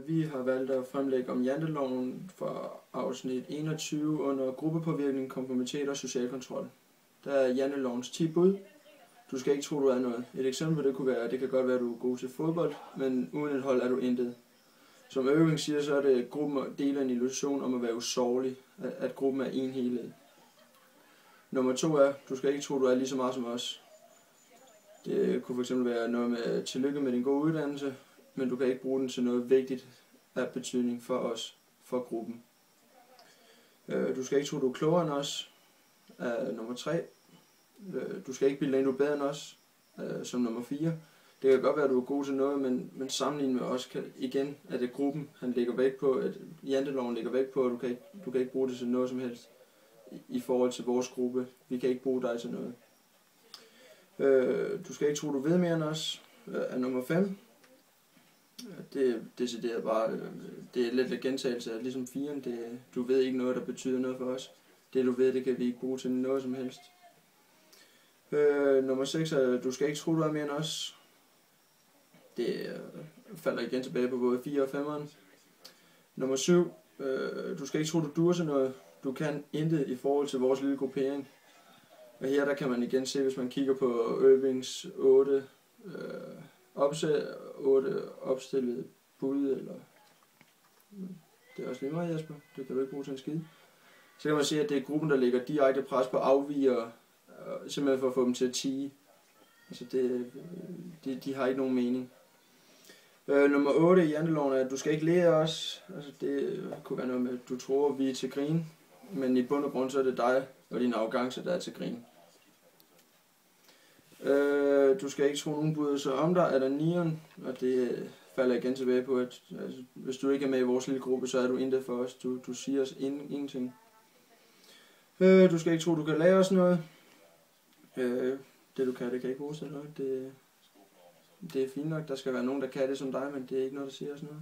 Vi har valgt at fremlægge om janteloven for afsnit 21 under gruppepåvirkning, konformitet og social kontrol. Der er jantelovens 10 bud. Du skal ikke tro, du er noget. Et eksempel det kunne være, at det kan godt være, at du er god til fodbold, men uden et hold er du intet. Som Irving siger, så er det gruppen deler en illusion om at være usårlig, at gruppen er en helhed. Nummer 2 er, du skal ikke tro, du er lige så meget som os. Det kunne fx være noget med tillykke med din gode uddannelse, men du kan ikke bruge den til noget vigtigt af betydning for os, for gruppen. Du skal ikke tro, du er klogere end os, nummer 3. Du skal ikke bilde dig ind, du er bedre end os, som nummer 4. Det kan godt være, at du er god til noget, men sammenlignet med os, igen er det gruppen, han lægger vægt på, at janteloven lægger vægt på, at du kan ikke bruge det til noget som helst i forhold til vores gruppe. Vi kan ikke bruge dig til noget. Du skal ikke tro, du ved mere end os, er nummer 5. Det er decideret bare, det er lidt gentagelse af ligesom 4'en. Du ved ikke noget, der betyder noget for os. Det du ved, det kan vi ikke bruge til noget som helst. Nummer 6 er, du skal ikke tro, du er mere end os. Det falder igen tilbage på både 4 og 5'eren. Nummer 7, du skal ikke tro, du duer til noget. Du kan intet i forhold til vores lille gruppering. Og her der kan man igen se, hvis man kigger på Irvings 8 opstillede bud, eller det er også lige meget, Jesper, det kan du ikke bruge til en skid. Så kan man se, at det er gruppen, der lægger direkte pres på afvigere, simpelthen for at få dem til at tie. Altså de har ikke nogen mening. Nummer 8 i janteloven er, at du skal ikke lære os. Altså det kunne være noget med, at du tror, vi er til grin, men i bund og grund så er det dig og din arrogance, der er til grin. Du skal ikke tro, nogen bryder sig om dig, er der 9'eren, og det falder igen tilbage på, at altså, hvis du ikke er med i vores lille gruppe, så er du intet for os. Du siger os ingenting. Du skal ikke tro, du kan lære os noget. Det du kan, det kan ikke bruges til noget. Det er fint nok, der skal være nogen, der kan det som dig, men det er ikke noget, der siger os noget.